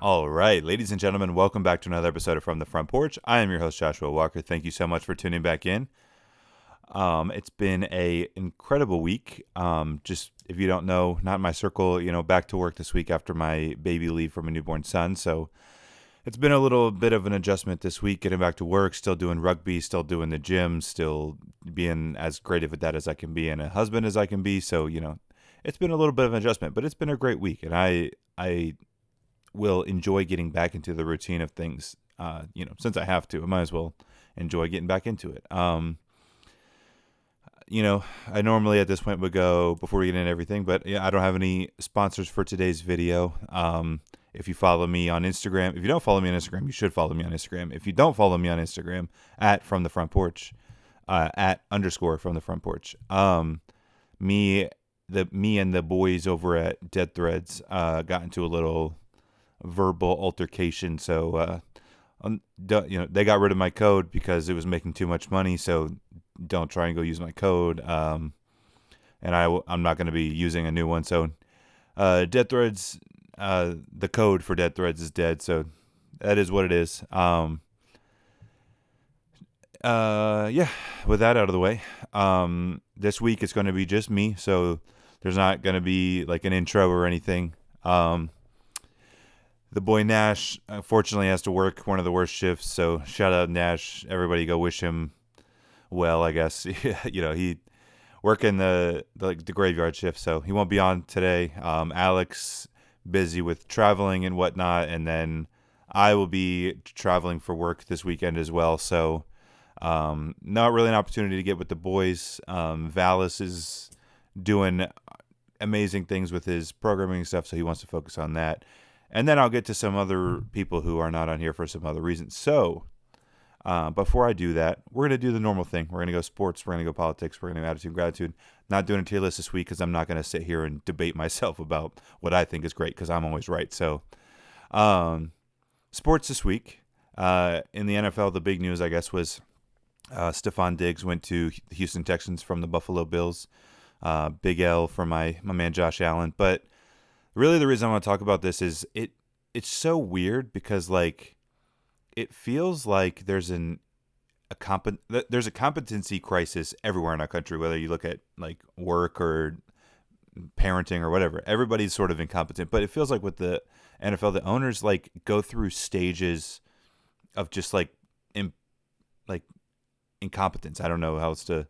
All right, ladies and gentlemen, welcome back to another episode of From the Front Porch. I am your host, Joshua Walker. Thank you so much for tuning back in. It's been a incredible week. Just if you don't know, not in my circle, back to work this week after my baby leave from a newborn son. So it's been a little bit of an adjustment this week, getting back to work, still doing rugby, still doing the gym, still being as great of a dad as I can be and a husband as I can be. So, it's been a little bit of an adjustment, but it's been a great week. And I will enjoy getting back into the routine of things. Since I have to, I might as well enjoy getting back into it. I normally at this point would go before we get into everything, but I don't have any sponsors for today's video. If you follow me on Instagram, if you don't follow me on Instagram, you should follow me on Instagram. If you don't follow me on Instagram, at From the Front Porch, at _ From the Front Porch. Me and the boys over at Dead Threads got into a little verbal altercation. So, they got rid of my code because it was making too much money. So don't try and go use my code. And I'm not going to be using a new one. So, Dead Threads, the code for Dead Threads is dead. So that is what it is. With that out of the way, this week it's going to be just me. So there's not going to be like an intro or anything. The boy Nash, unfortunately, has to work one of the worst shifts. So shout out Nash. Everybody go wish him well, I guess. He working the graveyard shift, so he won't be on today. Alex busy with traveling and whatnot, and then I will be traveling for work this weekend as well. So not really an opportunity to get with the boys. Valis is doing amazing things with his programming stuff, so he wants to focus on that. And then I'll get to some other people who are not on here for some other reasons. So before I do that, we're going to do the normal thing. We're going to go sports. We're going to go politics. We're going to go attitude and gratitude. Not doing a tier list this week because I'm not going to sit here and debate myself about what I think is great because I'm always right. So sports this week. In the NFL, the big news, I guess, was Stephon Diggs went to the Houston Texans from the Buffalo Bills. Big L for my man Josh Allen. But really the reason I want to talk about this is it's so weird because it feels like there's a competency crisis everywhere in our country, whether you look at like work or parenting or whatever. Everybody's sort of incompetent, but it feels like with the NFL, the owners go through stages of just incompetence. I don't know how else to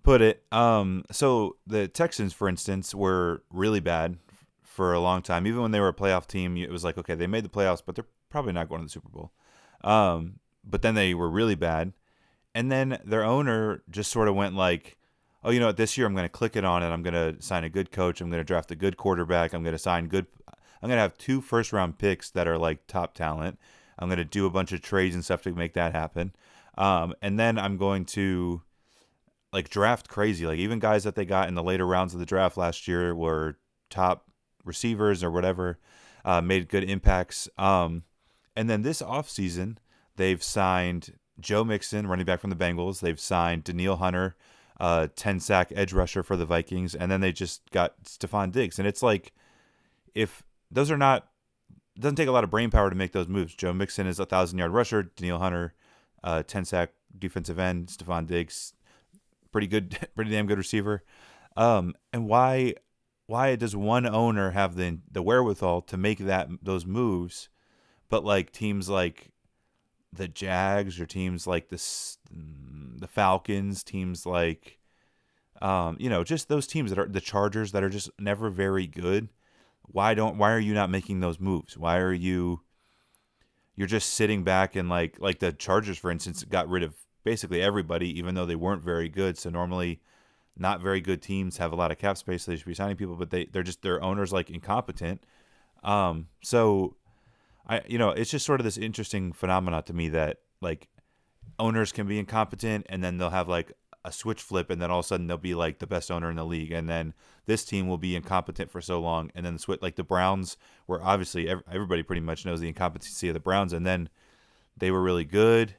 put it. So the Texans, for instance, were really bad for a long time. Even when they were a playoff team, it was like, okay, they made the playoffs, but they're probably not going to the Super Bowl. But then they were really bad. And then their owner just sort of went oh, this year I'm going to click it on it. I'm going to sign a good coach. I'm going to draft a good quarterback. I'm going to have 2 first-round picks that are top talent. I'm going to do a bunch of trades and stuff to make that happen. And then I'm going to draft crazy. Even guys that they got in the later rounds of the draft last year were top receivers or whatever, made good impacts. And then this offseason, they've signed Joe Mixon, running back from the Bengals. They've signed Danielle Hunter, 10-sack edge rusher for the Vikings. And then they just got Stephon Diggs. And it's if those are not, it doesn't take a lot of brain power to make those moves. Joe Mixon is a 1,000-yard rusher. Danielle Hunter, 10-sack defensive end. Stephon Diggs, pretty damn good receiver. And why does one owner have the wherewithal to make those moves, but teams like the Jags or teams like the Falcons, teams just those teams that are the Chargers that are just never very good? Why are you not making those moves? Why are you're just sitting back and like the Chargers, for instance, got rid of basically everybody, even though they weren't very good. So normally not very good teams have a lot of cap space, so they should be signing people, but their owners incompetent. So it's just sort of this interesting phenomenon to me that owners can be incompetent and then they'll have a switch flip and then all of a sudden they'll be the best owner in the league, and then this team will be incompetent for so long and then switch. The Browns, where obviously everybody pretty much knows the incompetency of the Browns, and then they were really good,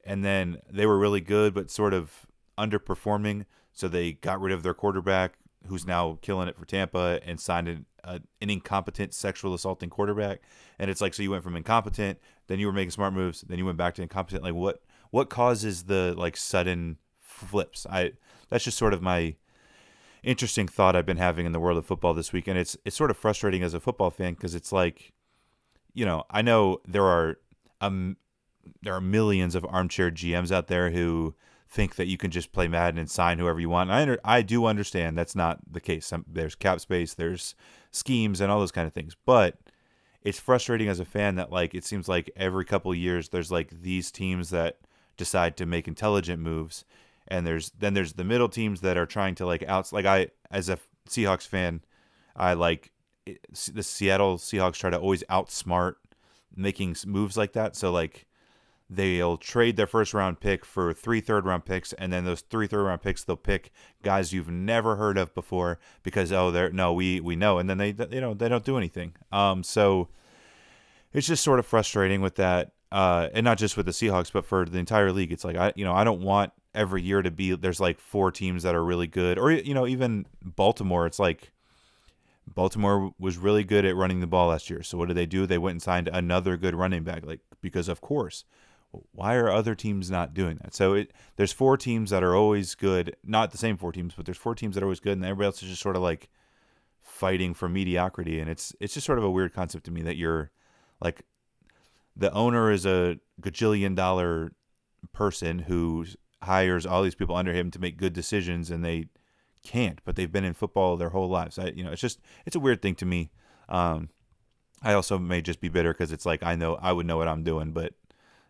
and then they were really good but sort of underperforming, so they got rid of their quarterback who's now killing it for Tampa and signed an incompetent sexual assaulting quarterback. And it's like, so you went from incompetent, then you were making smart moves, then you went back to incompetent. Like what causes the like sudden flips? That's just sort of my interesting thought I've been having in the world of football this week. And it's sort of frustrating as a football fan because it's like, I know there are millions of armchair GMs out there who think that you can just play Madden and sign whoever you want. I do understand that's not the case. There's cap space, there's schemes, and all those kind of things. But it's frustrating as a fan that like it seems like every couple of years there's like these teams that decide to make intelligent moves, and there's the middle teams that are trying to like I as a Seahawks fan, I like the Seattle Seahawks try to always outsmart making moves like that. So like they'll trade their first round pick for 3 third-round picks, and then those 3 third-round picks they'll pick guys you've never heard of before because we know, and then they don't do anything. So it's just sort of frustrating with that, and not just with the Seahawks, but for the entire league. It's like I don't want every year to be there's like 4 teams that are really good, or even Baltimore. It's like Baltimore was really good at running the ball last year. So what did they do? They went and signed another good running back, like because of course. Why are other teams not doing that? So there's 4 teams that are always good, not the same 4 teams, but there's 4 teams that are always good, and everybody else is just sort of like fighting for mediocrity. And it's just sort of a weird concept to me that you're like the owner is a gajillion-dollar person who hires all these people under him to make good decisions, and they can't, but they've been in football their whole lives. It's a weird thing to me. I also may just be bitter because it's like I would know what I'm doing, but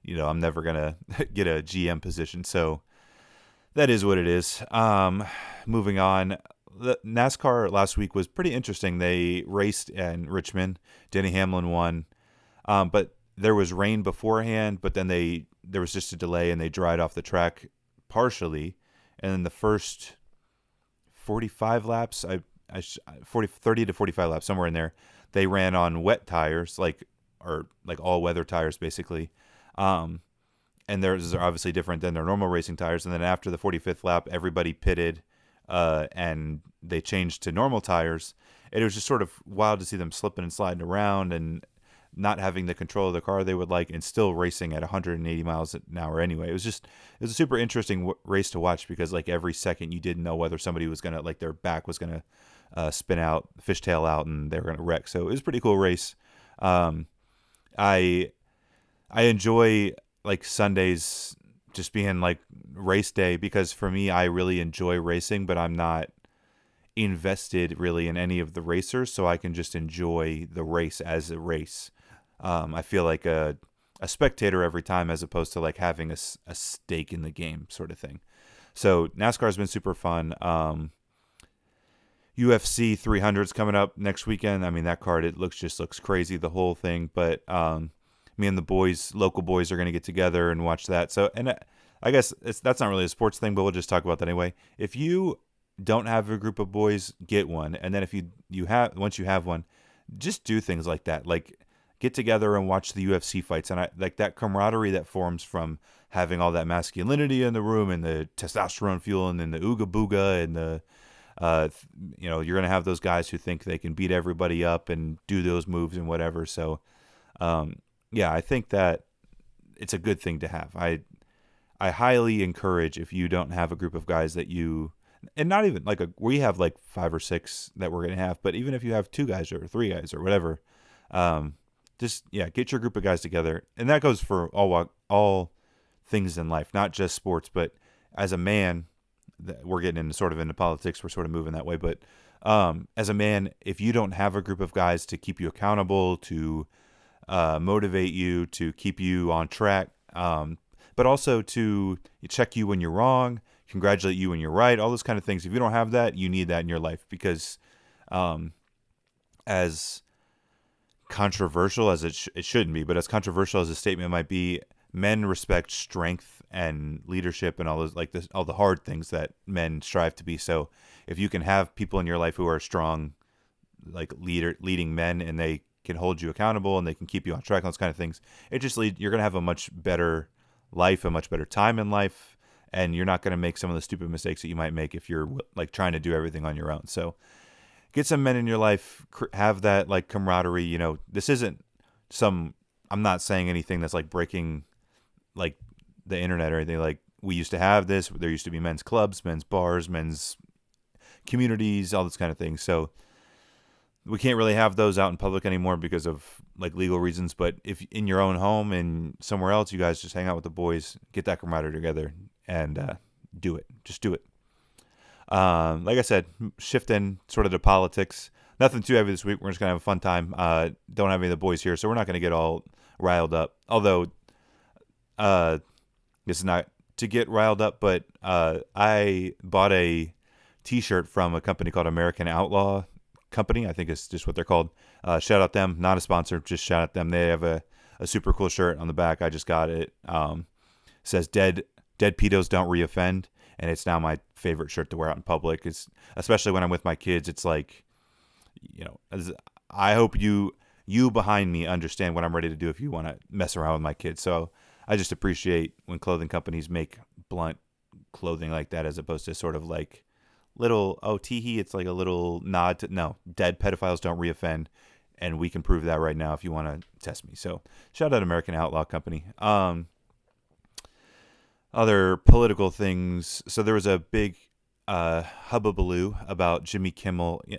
I'm never gonna get a GM position, so that is what it is. Moving on, the NASCAR last week was pretty interesting. They raced in Richmond. Denny Hamlin won, but there was rain beforehand. But then there was just a delay, and they dried off the track partially. And then the first 45 laps, 30 to 45 laps, somewhere in there, they ran on wet tires, like all weather tires, basically. And theirs are obviously different than their normal racing tires. And then after the 45th lap, everybody pitted, and they changed to normal tires. And it was just sort of wild to see them slipping and sliding around and not having the control of the car they would like, and still racing at 180 miles an hour anyway. It was a super interesting race to watch because like every second you didn't know whether somebody was going to, like their back was going to spin out, fishtail out, and they were going to wreck. So it was a pretty cool race. I enjoy like Sundays just being like race day because for me, I really enjoy racing, but I'm not invested really in any of the racers, so I can just enjoy the race as a race. I feel like a spectator every time as opposed to like having a stake in the game sort of thing. So NASCAR has been super fun. UFC 300's coming up next weekend. I mean, that card, it looks crazy, the whole thing, but me and the local boys are going to get together and watch that. So, and I guess that's not really a sports thing, but we'll just talk about that anyway. If you don't have a group of boys, get one. And then if once you have one, just do things like that. Like get together and watch the UFC fights. And I like that camaraderie that forms from having all that masculinity in the room and the testosterone fuel and then the ooga booga and the, you're going to have those guys who think they can beat everybody up and do those moves and whatever. So, yeah, I think that it's a good thing to have. I highly encourage if you don't have a group of guys that you, and not even like we have like 5 or 6 that we're going to have, but even if you have 2 guys or 3 guys or whatever, get your group of guys together. And that goes for all things in life, not just sports, but as a man, we're getting into politics. We're sort of moving that way. But as a man, if you don't have a group of guys to keep you accountable, to motivate you, to keep you on track, but also to check you when you're wrong, congratulate you when you're right, all those kind of things. If you don't have that, you need that in your life because as controversial as it shouldn't be, but as controversial as a statement might be, men respect strength and leadership and all those all the hard things that men strive to be. So if you can have people in your life who are strong, like leading men, and they can hold you accountable and they can keep you on track, those kind of things, you're going to have a much better life, a much better time in life, and you're not going to make some of the stupid mistakes that you might make if you're like trying to do everything on your own. So get some men in your life, have that like camaraderie. This isn't some. I'm not saying anything that's like breaking like the internet or anything. Like, we used to have this. There used to be men's clubs, men's bars, men's communities, all this kind of thing. So we can't really have those out in public anymore because of like legal reasons. But if in your own home and somewhere else, you guys just hang out with the boys, get that camaraderie together, and do it. Just do it. Like I said, shifting sort of to politics. Nothing too heavy this week. We're just gonna have a fun time. Don't have any of the boys here, so we're not gonna get all riled up. Although, this is not to get riled up, but I bought a T-shirt from a company called American Outlaw Company. I think it's just what they're called. Shout out them. Not a sponsor. Just shout out them. They have a super cool shirt on the back. I just got it. Says dead pedos don't reoffend, and it's now my favorite shirt to wear out in public. It's especially when I'm with my kids. It's like, I hope you behind me understand what I'm ready to do if you want to mess around with my kids. So I just appreciate when clothing companies make blunt clothing like that, as opposed to sort of like little, teehee. It's like a little nod to, no, dead pedophiles don't reoffend. And we can prove that right now if you want to test me. So shout out American Outlaw Company. Other political things. So there was a big hubbubaloo about Jimmy Kimmel. Yeah.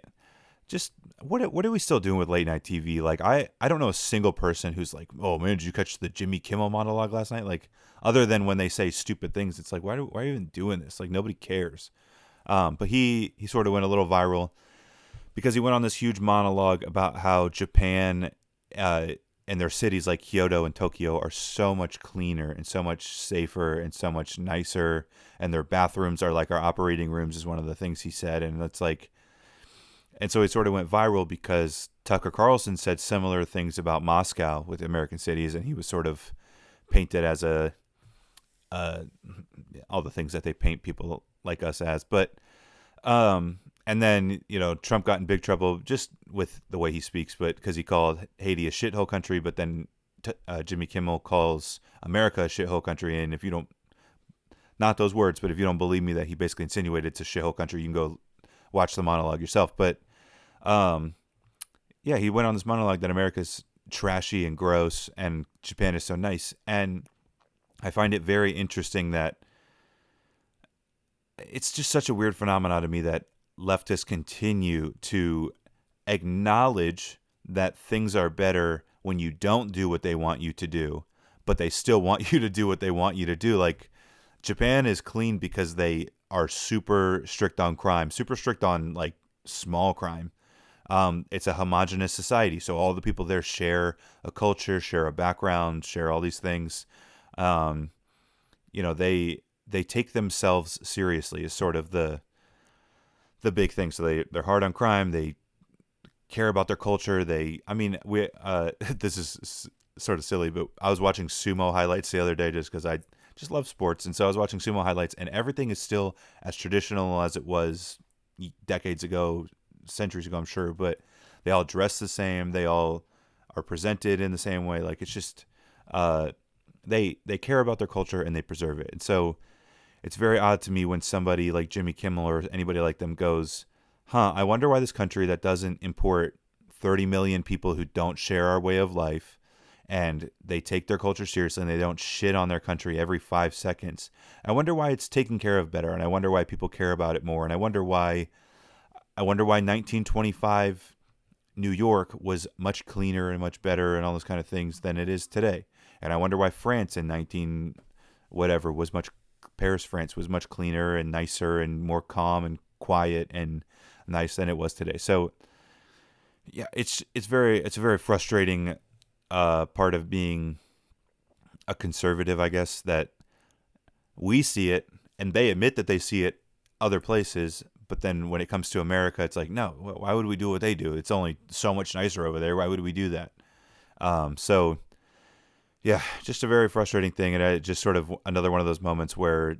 Just what are we still doing with late night TV? Like, I don't know a single person who's like, oh man, did you catch the Jimmy Kimmel monologue last night? Like, other than when they say stupid things, it's like, why are you even doing this? Like, nobody cares. But he sort of went a little viral because he went on this huge monologue about how Japan and their cities like Kyoto and Tokyo are so much cleaner and so much safer and so much nicer, and their bathrooms are like our operating rooms, is one of the things he said. And that's like, and so it sort of went viral because Tucker Carlson said similar things about Moscow with American cities, and he was sort of painted as all the things that they paint people like us as. But and then, Trump got in big trouble just with the way he speaks, but because he called Haiti a shithole country, but then Jimmy Kimmel calls America a shithole country. And if you don't, not those words, but if you don't believe me that he basically insinuated it's a shithole country, you can go watch the monologue yourself. But yeah, he went on this monologue that America's trashy and gross and Japan is so nice. And I find it very interesting that it's just such a weird phenomenon to me that leftists continue to acknowledge that things are better when you don't do what they want you to do, but they still want you to do what they want you to do. Like, Japan is clean because they are super strict on crime, super strict on like small crime. It's a homogenous society, so all the people there share a culture, share a background, share all these things. They take themselves seriously is sort of the big thing. So they're hard on crime. They care about their culture. This is sort of silly, but I was watching sumo highlights the other day just because I just love sports. And so I was watching sumo highlights, and everything is still as traditional as it was decades ago, centuries ago, I'm sure, but they all dress the same. They all are presented in the same way. Like, it's just, they care about their culture and they preserve it. And so it's very odd to me when somebody like Jimmy Kimmel or anybody like them goes, I wonder why this country that doesn't import 30 million people who don't share our way of life, and they take their culture seriously and they don't shit on their country every 5 seconds. I wonder why it's taken care of better, and I wonder why people care about it more. And I wonder why 1925 New York was much cleaner and much better and all those kind of things than it is today. And I wonder why France in Paris, France was much cleaner and nicer and more calm and quiet and nice than it was today. So yeah, it's a very frustrating part of being a conservative, I guess, that we see it and they admit that they see it other places. But then when it comes to America, it's like, no, why would we do what they do? It's only so much nicer over there. Why would we do that? So yeah, just a very frustrating thing. And it just sort of another one of those moments where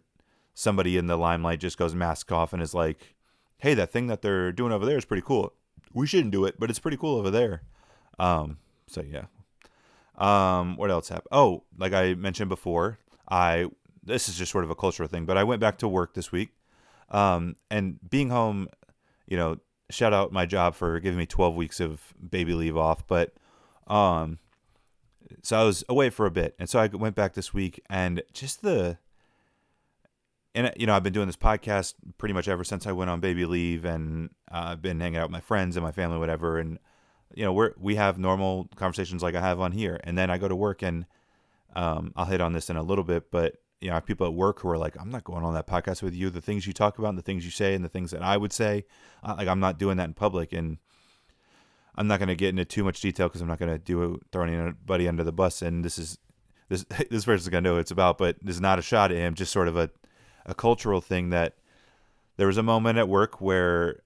somebody in the limelight just goes mask off and is like, hey, that thing that they're doing over there is pretty cool. We shouldn't do it, but it's pretty cool over there. So yeah. What else happened? Oh, like I mentioned before, I this is just sort of a cultural thing, but I went back to work this week. And being home, shout out my job for giving me 12 weeks of baby leave off. But um, so I was away for a bit. And so I went back this week, and I've been doing this podcast pretty much ever since I went on baby leave, and I've been hanging out with my friends and my family, whatever. And, we have normal conversations like I have on here. And then I go to work, and I'll hit on this in a little bit, but I have people at work who are like, I'm not going on that podcast with you. The things you talk about and the things you say and the things that I would say, I'm not doing that in public. And I'm not going to get into too much detail because I'm not going to throw anybody under the bus. And this person's going to know what it's about, but this is not a shot at him, just sort of a cultural thing that there was a moment at work where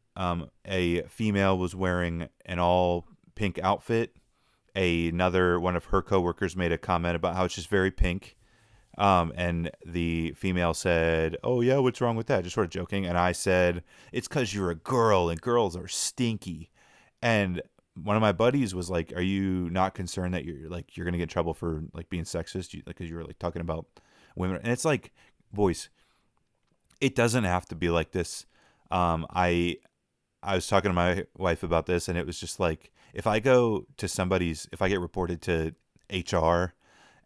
a female was wearing an all pink outfit. Another one of her coworkers made a comment about how it's just very pink. And the female said, "Oh yeah, what's wrong with that?" Just sort of joking. And I said, "It's because you're a girl and girls are stinky." And one of my buddies was like, "Are you not concerned that you're going to get in trouble for like being sexist? Because you were like talking about women?" And it's like, boys, it doesn't have to be like this. I was talking to my wife about this, and it was just like, if I get reported to HR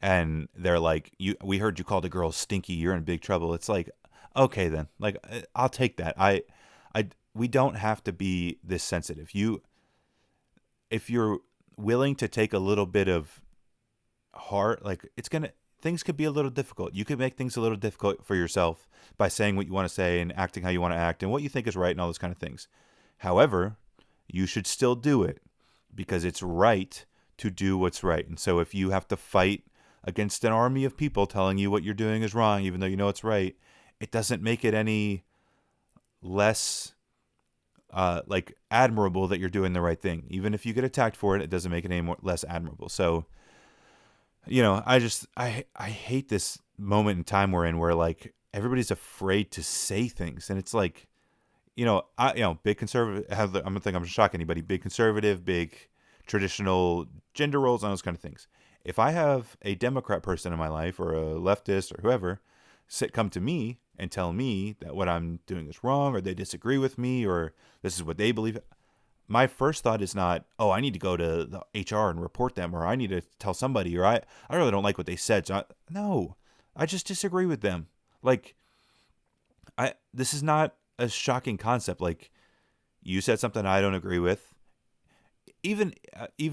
and they're like, we heard you called a girl stinky, you're in big trouble. It's like, okay, then, like, I'll take that. We don't have to be this sensitive. If you're willing to take a little bit of heart, like, things could be a little difficult. You could make things a little difficult for yourself by saying what you want to say and acting how you want to act and what you think is right and all those kind of things. However, you should still do it because it's right to do what's right. And so if you have to fight against an army of people telling you what you're doing is wrong, even though you know it's right, it doesn't make it any less admirable that you're doing the right thing. Even if you get attacked for it, it doesn't make it any less admirable. So, I hate this moment in time we're in where like everybody's afraid to say things, and it's like, big conservative. I'm gonna think I'm gonna shock anybody. Big conservative, big traditional gender roles, and those kind of things. If I have a Democrat person in my life or a leftist or whoever come to me and tell me that what I'm doing is wrong, or they disagree with me, or this is what they believe, my first thought is not, oh, I need to go to the HR and report them, or I need to tell somebody, or I really don't like what they said. So no, I just disagree with them. Like, this is not a shocking concept. Like, you said something I don't agree with, even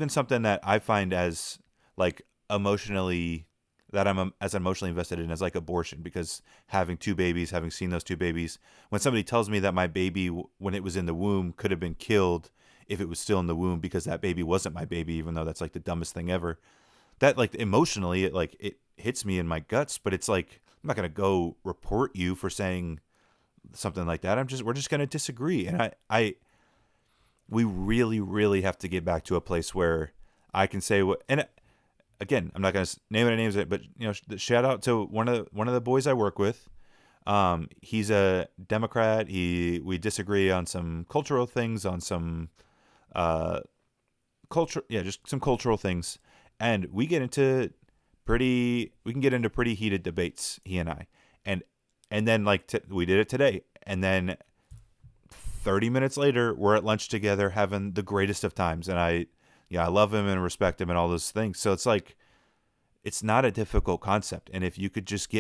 something that I find as like emotionally, that I'm as emotionally invested in as like abortion, because having two babies, having seen those two babies, when somebody tells me that my baby when it was in the womb could have been killed if it was still in the womb because that baby wasn't my baby, even though that's like the dumbest thing ever, that like emotionally it hits me in my guts. But it's like, I'm not going to go report you for saying something like that. We're just going to disagree. And we really, really have to get back to a place where I can say what, and again, I'm not going to name any names, but shout out to one of the boys I work with. He's a Democrat. We disagree on some cultural things, on some just some cultural things, and we can get into pretty heated debates, he and I, and then we did it today, and then 30 minutes later we're at lunch together having the greatest of times, and I love him and respect him and all those things. So it's like, it's not a difficult concept. And if you could just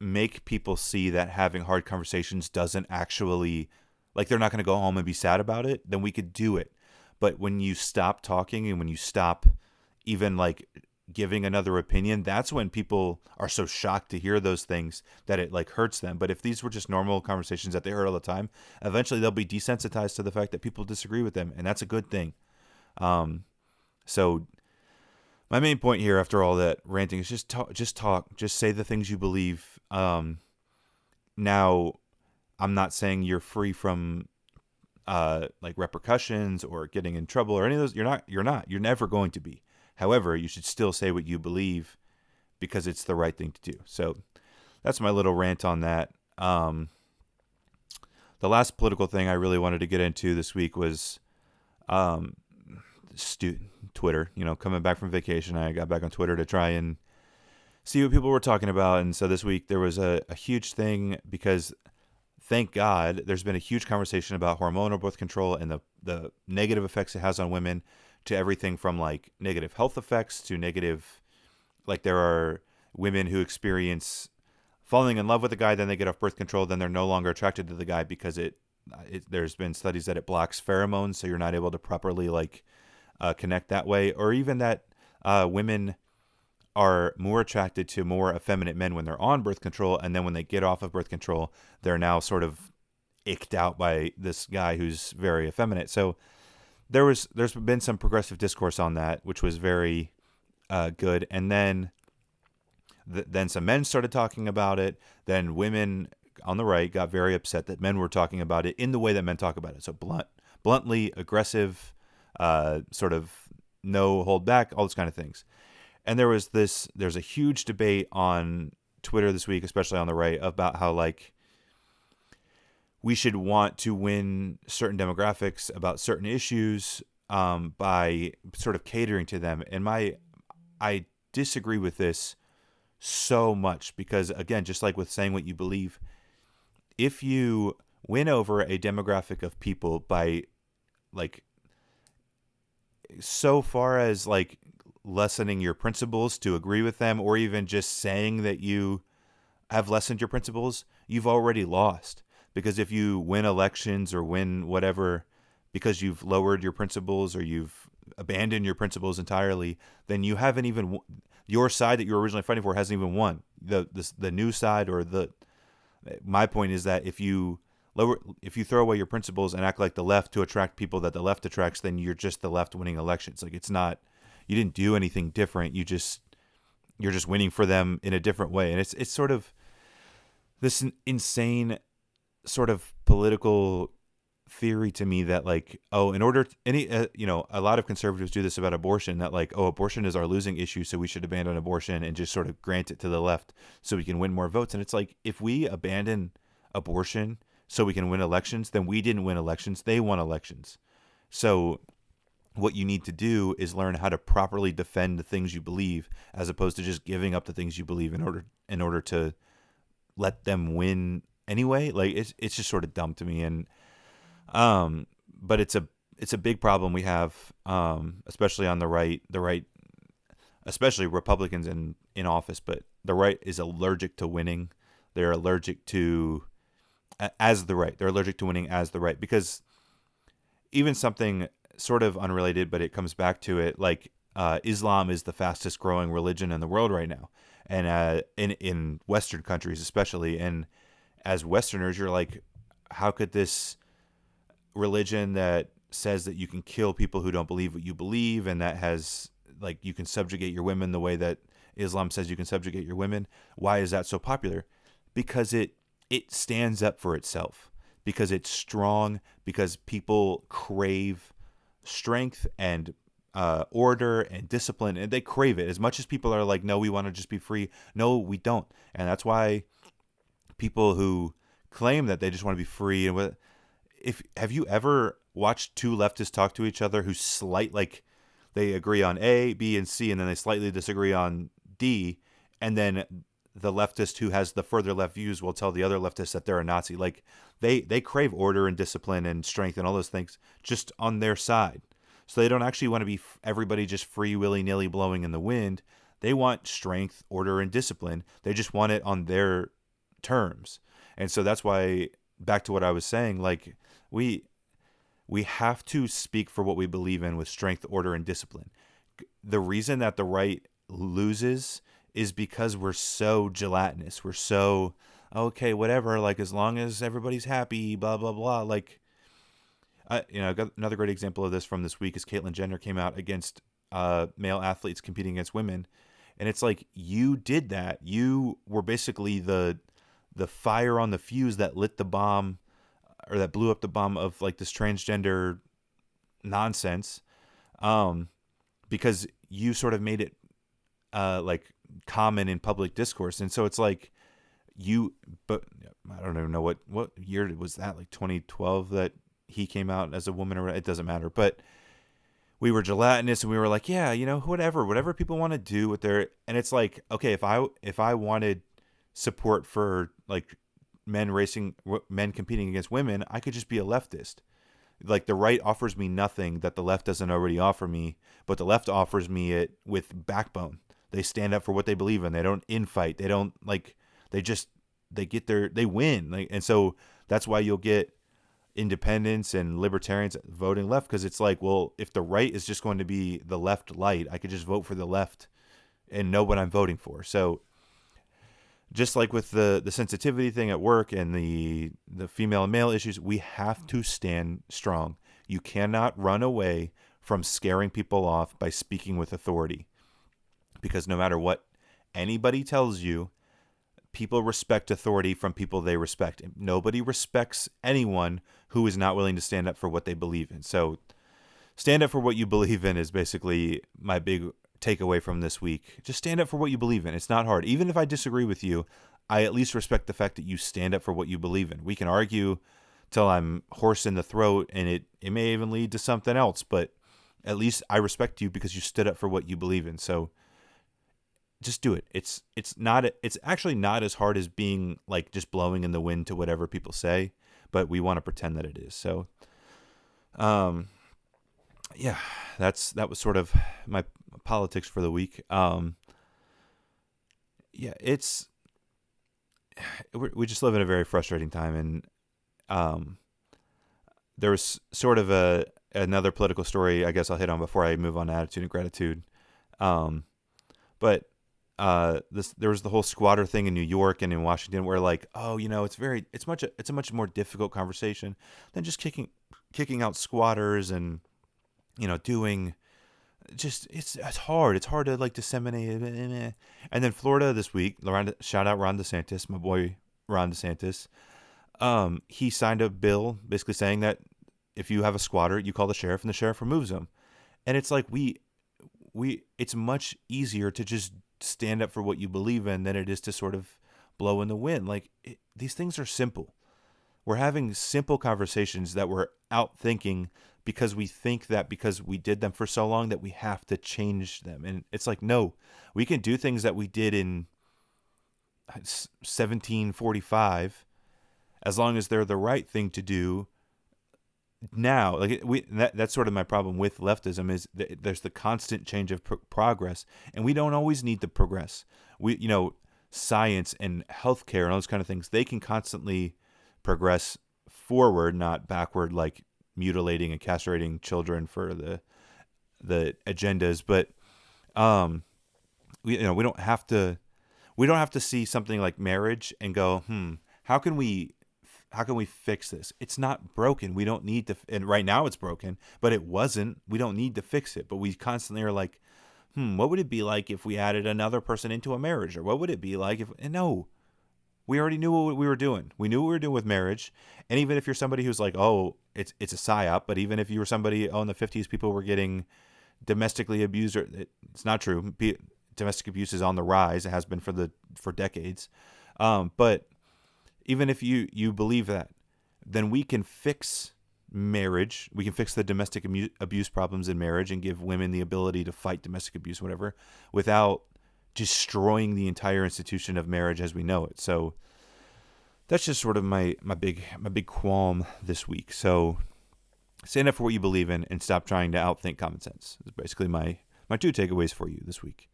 make people see that having hard conversations doesn't actually, like, they're not going to go home and be sad about it, then we could do it. But when you stop talking and when you stop even like giving another opinion, that's when people are so shocked to hear those things that it like hurts them. But if these were just normal conversations that they heard all the time, eventually they'll be desensitized to the fact that people disagree with them, and that's a good thing. So my main point here after all that ranting is just talk, just say the things you believe. Now, I'm not saying you're free from like repercussions or getting in trouble or any of those. You're never going to be. However, you should still say what you believe because it's the right thing to do. So that's my little rant on that. The last political thing I really wanted to get into this week was Twitter. Coming back from vacation, I got back on Twitter to try and see what people were talking about. And so this week there was a huge thing because thank God there's been a huge conversation about hormonal birth control and the negative effects it has on women, to everything from like negative health effects to negative, like there are women who experience falling in love with a guy, then they get off birth control, then they're no longer attracted to the guy because there's been studies that it blocks pheromones, so you're not able to properly like connect that way, or even that women are more attracted to more effeminate men when they're on birth control, and then when they get off of birth control, they're now sort of icked out by this guy who's very effeminate. So there's been some progressive discourse on that, which was very good. And then then some men started talking about it. Then women on the right got very upset that men were talking about it in the way that men talk about it. So bluntly aggressive, sort of no hold back, all those kind of things. And there's a huge debate on Twitter this week, especially on the right, about how like we should want to win certain demographics about certain issues by sort of catering to them. And I disagree with this so much because, again, just like with saying what you believe, if you win over a demographic of people by like so far as like lessening your principles to agree with them, or even just saying that you have lessened your principles, you've already lost. Because if you win elections or win whatever because you've lowered your principles or you've abandoned your principles entirely, then you haven't even, your side that you were originally fighting for hasn't even won. The new side, or my point is that if you throw away your principles and act like the left to attract people that the left attracts, then you're just the left winning elections. Like, it's not, you didn't do anything different. You're just winning for them in a different way. And it's sort of this insane sort of political theory to me that like, oh, in order to, a lot of conservatives do this about abortion, that like, oh, abortion is our losing issue, so we should abandon abortion and just sort of grant it to the left so we can win more votes. And it's like, if we abandon abortion so we can win elections, then we didn't win elections, they won elections. So what you need to do is learn how to properly defend the things you believe, as opposed to just giving up the things you believe in order to let them win anyway. Like, it's just sort of dumb to me. And but it's a big problem we have, especially on the right, especially Republicans in office. But the right is allergic to winning. They're allergic to they're allergic to winning as the right, because even something sort of unrelated, but it comes back to it, like Islam is the fastest growing religion in the world right now, and in Western countries especially. And as Westerners, you're like, how could this religion that says that you can kill people who don't believe what you believe, and that has like, you can subjugate your women the way that Islam says you can subjugate your women, why is that so popular? Because it stands up for itself, because it's strong, because people crave strength and order and discipline, and they crave it as much as people are like, no, we want to just be free. No, we don't. And that's why people who claim that they just want to be free, and have you ever watched two leftists talk to each other who they agree on A, B, and C, and then they slightly disagree on D, and then the leftist who has the further left views will tell the other leftist that they're a Nazi? Like, they crave order and discipline and strength and all those things just on their side. So they don't actually want to be everybody just free, willy-nilly blowing in the wind. They want strength, order, and discipline. They just want it on their terms. And so that's why, back to what I was saying, like, we have to speak for what we believe in with strength, order, and discipline. The reason that the right loses is because we're so gelatinous. We're so, okay, whatever, like, as long as everybody's happy, blah, blah, blah. Like, another great example of this from this week is Caitlyn Jenner came out against male athletes competing against women. And it's like, you did that. You were basically the fire on the fuse that lit the bomb, or that blew up the bomb of like this transgender nonsense, because you sort of made it like common in public discourse. And so it's like, but I don't even know what year was that, like 2012 that he came out as a woman, or it doesn't matter. But we were gelatinous and we were like, yeah, whatever people want to do with their, and it's like, okay, if I wanted support for like men competing against women, I could just be a leftist. Like the right offers me nothing that the left doesn't already offer me, but the left offers me it with backbone. They stand up for what they believe in. They don't infight. They don't like, they win. Like, and so that's why you'll get independents and libertarians voting left, because it's like, well, if the right is just going to be the left light, I could just vote for the left and know what I'm voting for. So just like with the sensitivity thing at work and the female and male issues, we have to stand strong. You cannot run away from scaring people off by speaking with authority, because no matter what anybody tells you, people respect authority from people they respect. Nobody respects anyone who is not willing to stand up for what they believe in. So stand up for what you believe in is basically my big takeaway from this week. Just stand up for what you believe in. It's not hard. Even if I disagree with you, I at least respect the fact that you stand up for what you believe in. We can argue till I'm hoarse in the throat, and it may even lead to something else, but at least I respect you because you stood up for what you believe in. So just do it. It's actually not as hard as being like just blowing in the wind to whatever people say, but we want to pretend that it is. So yeah, that was sort of my politics for the week. Yeah, we just live in a very frustrating time, and there was sort of another political story I guess I'll hit on before I move on to attitude and gratitude. But there was the whole squatter thing in New York and in Washington, where like, oh, it's a much more difficult conversation than just kicking out squatters and doing just it's hard. It's hard to like disseminate it. And then Florida this week, shout out Ron DeSantis, my boy Ron DeSantis. He signed a bill basically saying that if you have a squatter, you call the sheriff and the sheriff removes them. And it's like it's much easier to just stand up for what you believe in than it is to sort of blow in the wind. Like these things are simple. We're having simple conversations that we're out thinking because we think that because we did them for so long that we have to change them. And it's like, no, we can do things that we did in 1745 as long as they're the right thing to do now. Like that's sort of my problem with leftism is there's the constant change of progress, and we don't always need to progress. Science and healthcare and all those kind of things, they can constantly progress forward, not backward, like mutilating and castrating children for the agendas. But we don't have to see something like marriage and go, how can we fix this? It's not broken. We don't need to, and right now it's broken, but it wasn't. We don't need to fix it. But we constantly are like, what would it be like if we added another person into a marriage? Or what would it be like if, and no, we already knew what we were doing. We knew what we were doing with marriage. And even if you're somebody who's like, oh, it's a psyop, but even if you were somebody, in the 50s, people were getting domestically abused, it's not true. Domestic abuse is on the rise. It has been for decades. But even if you believe that, then we can fix marriage. We can fix the domestic abuse problems in marriage and give women the ability to fight domestic abuse, whatever, without destroying the entire institution of marriage as we know it. So that's just sort of my big qualm this week. So stand up for what you believe in and stop trying to outthink common sense. Is basically my two takeaways for you this week.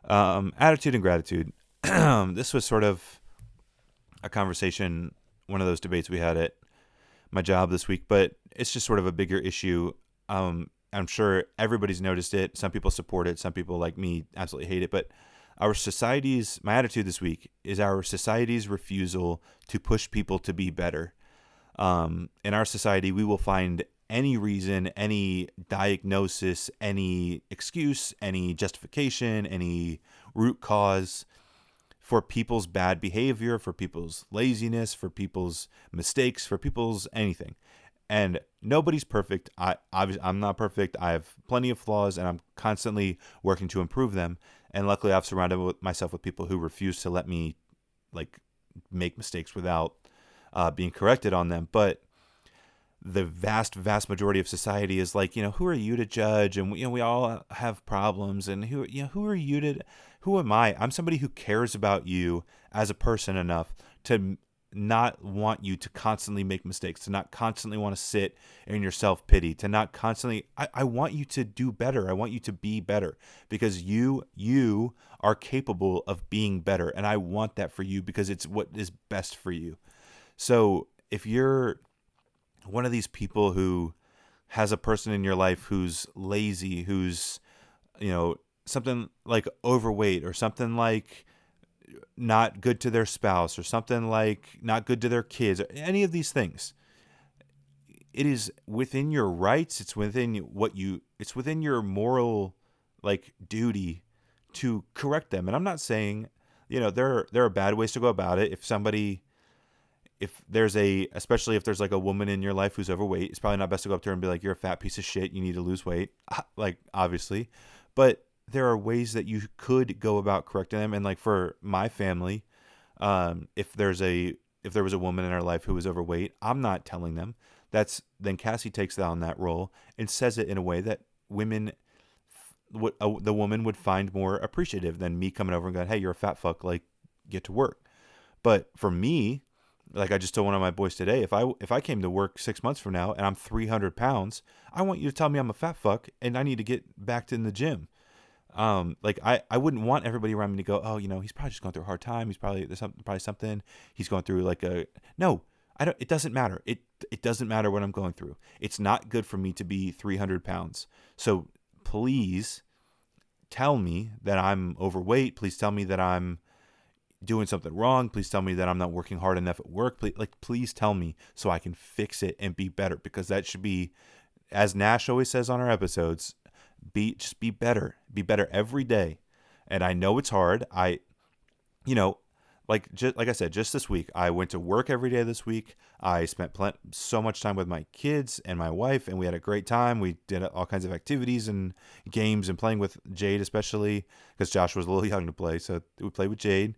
Attitude and gratitude. This was sort of a conversation, one of those debates we had at my job this week, but it's just sort of a bigger issue. I'm sure everybody's noticed it. Some people support it. Some people, like me, absolutely hate it. But my attitude this week is our society's refusal to push people to be better. In our society, we will find any reason, any diagnosis, any excuse, any justification, any root cause for people's bad behavior, for people's laziness, for people's mistakes, for people's anything. And nobody's perfect. I'm not perfect. I have plenty of flaws, and I'm constantly working to improve them. And luckily, I've surrounded myself with people who refuse to let me make mistakes without being corrected on them. But the vast majority of society is like, who are you to judge? And we all have problems, and who are you to, who am I? I'm somebody who cares about you as a person enough to not want you to constantly make mistakes, to not constantly want to sit in your self-pity, to not constantly, I want you to do better. I want you to be better, because you are capable of being better. And I want that for you, because it's what is best for you. So if you're one of these people who has a person in your life who's lazy, who's, something like overweight, or something like not good to their spouse, or something like not good to their kids, or any of these things, it is within your rights. It's within your moral, like, duty to correct them. And I'm not saying, there are bad ways to go about it. Especially if there's like a woman in your life who's overweight, it's probably not best to go up to her and be like, you're a fat piece of shit, you need to lose weight. Like, obviously. But there are ways that you could go about correcting them. And like for my family, if there was a woman in our life who was overweight, I'm not telling them. Then Cassie takes on that role and says it in a way that the woman would find more appreciative than me coming over and going, hey, you're a fat fuck, like, get to work. But for me, like I just told one of my boys today, if I came to work 6 months from now and I'm 300 pounds, I want you to tell me I'm a fat fuck and I need to get back in the gym. Like I wouldn't want everybody around me to go, oh, he's probably just going through a hard time. There's probably something he's going through. No, I don't. It doesn't matter. It doesn't matter what I'm going through. It's not good for me to be 300 pounds. So please tell me that I'm overweight. Please tell me that I'm doing something wrong. Please tell me that I'm not working hard enough at work. Please tell me so I can fix it and be better, because that should be, as Nash always says on our episodes, just be better. Be better every day. And I know it's hard. Like I said, just this week, I went to work every day this week. I spent so much time with my kids and my wife, and we had a great time. We did all kinds of activities and games, and playing with Jade, especially because Josh was a little young to play. So we played with Jade.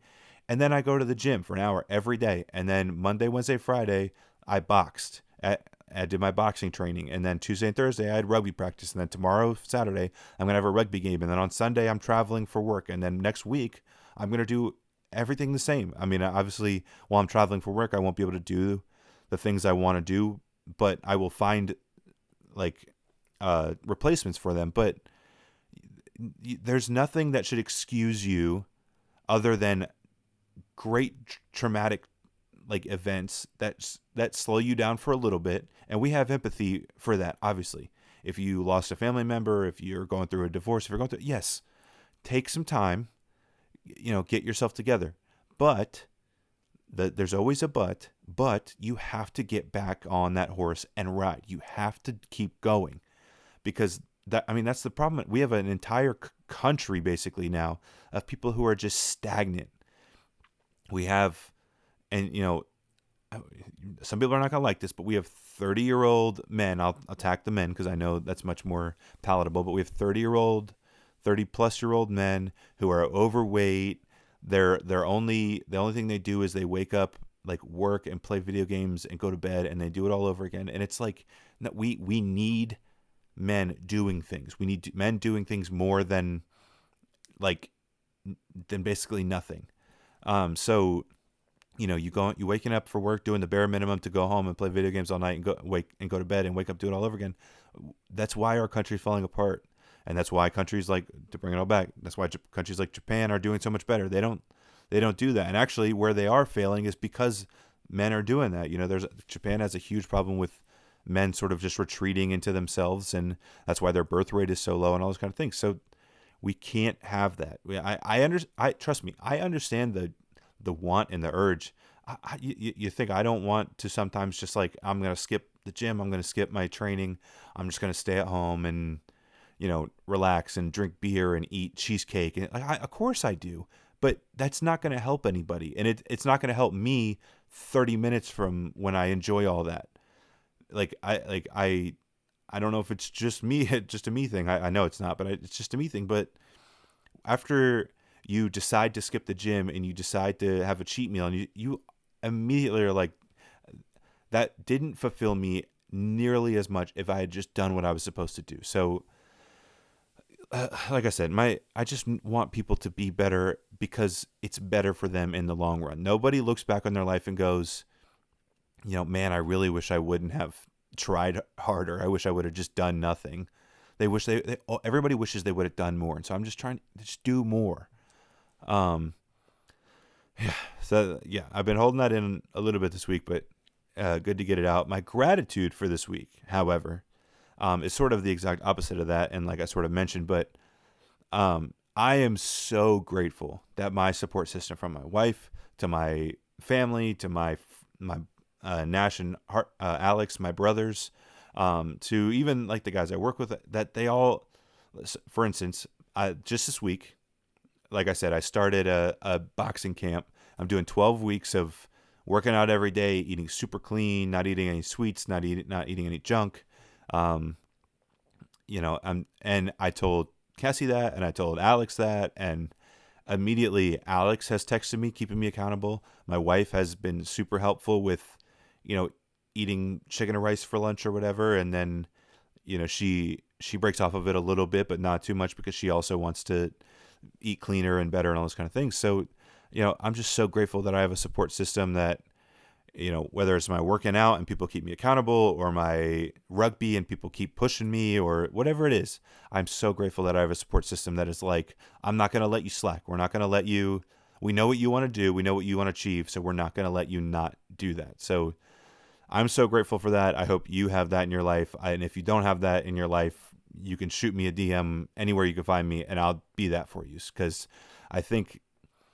And then I go to the gym for an hour every day. And then Monday, Wednesday, Friday, I boxed. I did my boxing training. And then Tuesday and Thursday, I had rugby practice. And then tomorrow, Saturday, I'm going to have a rugby game. And then on Sunday, I'm traveling for work. And then next week, I'm going to do everything the same. I mean, obviously, while I'm traveling for work, I won't be able to do the things I want to do, but I will find replacements for them. But there's nothing that should excuse you other than great traumatic events that slow you down for a little bit. And we have empathy for that, obviously. If you lost a family member, if you're going through a divorce, if you're going through, yes, take some time, get yourself together. But there's always a but you have to get back on that horse and ride. You have to keep going, because that's the problem. We have an entire country basically now of people who are just stagnant. We have, and some people are not going to like this, but we have 30-year-old men. I'll attack the men because I know that's much more palatable. But we have 30-plus-year-old men who are overweight. The only thing they do is they wake up, work and play video games and go to bed, and they do it all over again. And it's like, we need men doing things. We need men doing things more than basically nothing. So, you waking up for work, doing the bare minimum to go home and play video games all night and go to bed and wake up, do it all over again. That's why our country's falling apart. And that's why countries to bring it all back, that's why countries like Japan are doing so much better. They don't do that. And actually where they are failing is because men are doing that. Japan has a huge problem with men sort of just retreating into themselves. And that's why their birth rate is so low and all those kind of things. So we can't have that. Trust me, I understand the want and the urge. You think I don't want to sometimes just I'm going to skip the gym. I'm going to skip my training. I'm just going to stay at home and, relax and drink beer and eat cheesecake. And of course I do, but that's not going to help anybody. And it's not going to help me 30 minutes from when I enjoy all that. I don't know if it's just me, just a me thing. I know it's not, but it's just a me thing. But after you decide to skip the gym and you decide to have a cheat meal, and you immediately are like, that didn't fulfill me nearly as much if I had just done what I was supposed to do. So, like I said, I just want people to be better because it's better for them in the long run. Nobody looks back on their life and goes, man, I really wish I wouldn't have tried harder. I wish I would have just done nothing. They wish everybody wishes they would have done more. And so I'm just trying to just do more. Yeah. So yeah, I've been holding that in a little bit this week, but good to get it out. My gratitude for this week, however, is sort of the exact opposite of that. And like I sort of mentioned, but I am so grateful that my support system, from my wife to my family to my Nash and Alex, my brothers, to even like the guys I work with, that they all, for instance, just this week, like I said, I started a boxing camp. I'm doing 12 weeks of working out every day, eating super clean, not eating any sweets, not eating any junk. And I told Cassie that, and I told Alex that, and immediately Alex has texted me, keeping me accountable. My wife has been super helpful with, eating chicken or rice for lunch or whatever. And then, she breaks off of it a little bit, but not too much, because she also wants to eat cleaner and better and all those kind of things. So, I'm just so grateful that I have a support system that, whether it's my working out and people keep me accountable, or my rugby and people keep pushing me, or whatever it is, I'm so grateful that I have a support system that is like, I'm not going to let you slack. We're not going to let you, we know what you want to do. We know what you want to achieve. So we're not going to let you not do that. So I'm so grateful for that. I hope you have that in your life. And if you don't have that in your life, you can shoot me a DM anywhere you can find me, and I'll be that for you. Because I think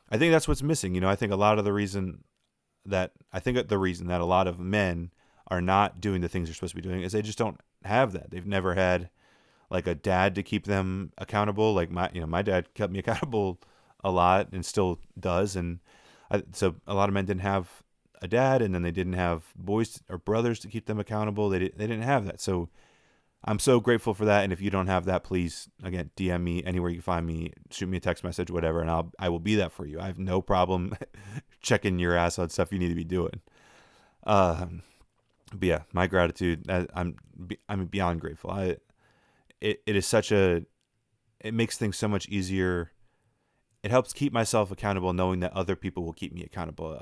that's what's missing. I think the reason that a lot of men are not doing the things they're supposed to be doing is they just don't have that. They've never had like a dad to keep them accountable. Like my dad kept me accountable a lot and still does. And so a lot of men didn't have a dad, and then they didn't have boys or brothers to keep them accountable. They didn't have that. So I'm so grateful for that. And if you don't have that, please, again, DM me anywhere you can find me, shoot me a text message, whatever, and I will be that for you. I have no problem checking your ass on stuff you need to be doing. But yeah, my gratitude, I'm beyond grateful. It is it makes things so much easier. It helps keep myself accountable, knowing that other people will keep me accountable.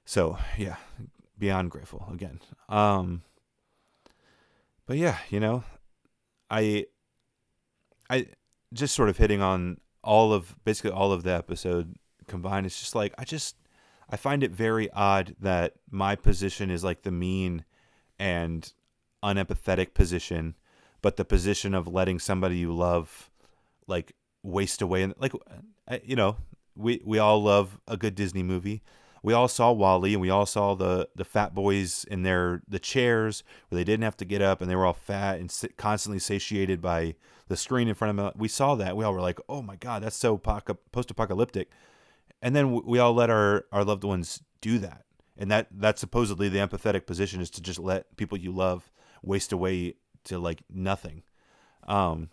So yeah, beyond grateful again. But yeah, I just sort of hitting on basically all of the episode combined. It's just like, I find it very odd that my position is like the mean and unempathetic position, but the position of letting somebody you love like waste away. And like, we all love a good Disney movie. We all saw WALL-E, and we all saw the fat boys in the chairs where they didn't have to get up, and they were all fat and constantly satiated by the screen in front of them. We saw that. We all were like, oh my God, that's so post-apocalyptic. And then we all let our loved ones do that. And that's supposedly the empathetic position, is to just let people you love waste away to like nothing. And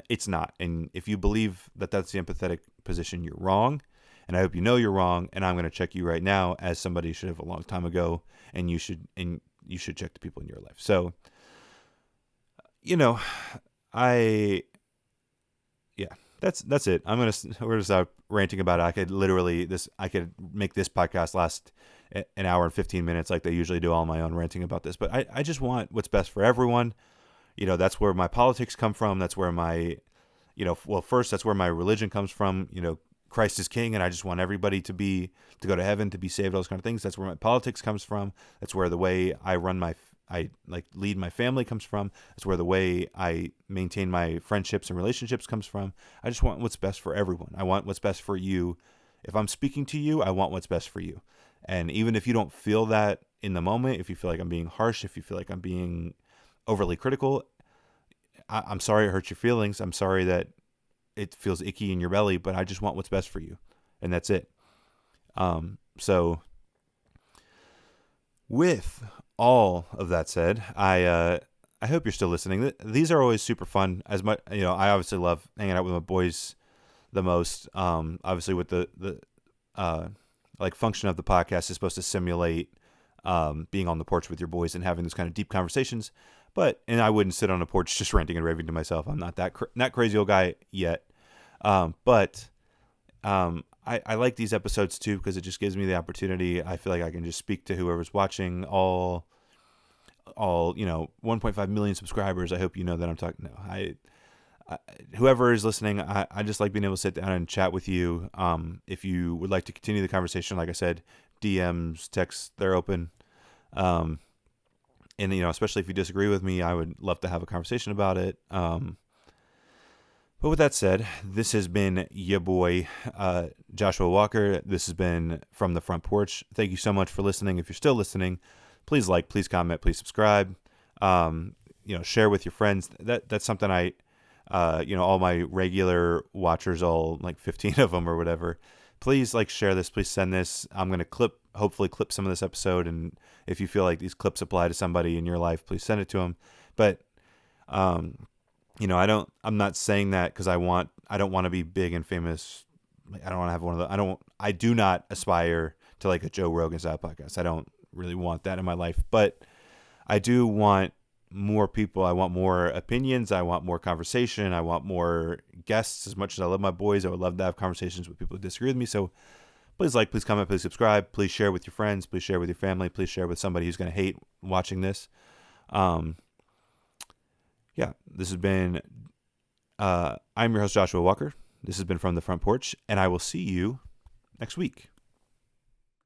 it's not. And if you believe that that's the empathetic position, you're wrong. And I hope you know you're wrong. And I'm going to check you right now, as somebody should have a long time ago. And you should check the people in your life. So, that's it. We're gonna stop ranting about it. I could make this podcast last an hour and 15 minutes like they usually do, all my own ranting about this. But I just want what's best for everyone. That's where my politics come from. That's where my, first, that's where my religion comes from. Christ is king, and I just want everybody to go to heaven, to be saved, all those kind of things. That's where my politics comes from. That's where the way I lead my family comes from. That's where the way I maintain my friendships and relationships comes from. I just want what's best for everyone. I want what's best for you. If I'm speaking to you, I want what's best for you. And even if you don't feel that in the moment, if you feel like I'm being harsh, if you feel like I'm being overly critical, I'm sorry it hurts your feelings. I'm sorry that it feels icky in your belly, but I just want what's best for you. And that's it. So with all of that said, I hope you're still listening. These are always super fun. As much, I obviously love hanging out with my boys the most. Obviously with the function of the podcast is supposed to simulate being on the porch with your boys and having those kind of deep conversations. And I wouldn't sit on a porch just ranting and raving to myself. I'm not that crazy old guy yet. But I like these episodes too, because it just gives me the opportunity. I feel like I can just speak to whoever's watching, all 1.5 million subscribers. I hope you know that I'm talking. No, whoever is listening, I just like being able to sit down and chat with you. If you would like to continue the conversation, like I said, DMs, texts, they're open. And especially if you disagree with me, I would love to have a conversation about it. But with that said, this has been your boy, Joshua Walker. This has been From the Front Porch. Thank you so much for listening. If you're still listening, please like, please comment, please subscribe. Share with your friends. That's something all my regular watchers, all like 15 of them or whatever, please share this. Please send this. I'm going to hopefully clip some of this episode. And if you feel like these clips apply to somebody in your life, please send it to them. But, I'm not saying that because I don't want to be big and famous. I don't want to have one of the, I do not aspire to like a Joe Rogan style podcast. I don't really want that in my life, but I do want more people. I want more opinions. I want more conversation. I want more guests. As much as I love my boys, I would love to have conversations with people who disagree with me. So please like, please comment, please subscribe, please share with your friends, please share with your family, please share with somebody who's going to hate watching this. This has been, I'm your host, Joshua Walker. This has been From the Front Porch, and I will see you next week.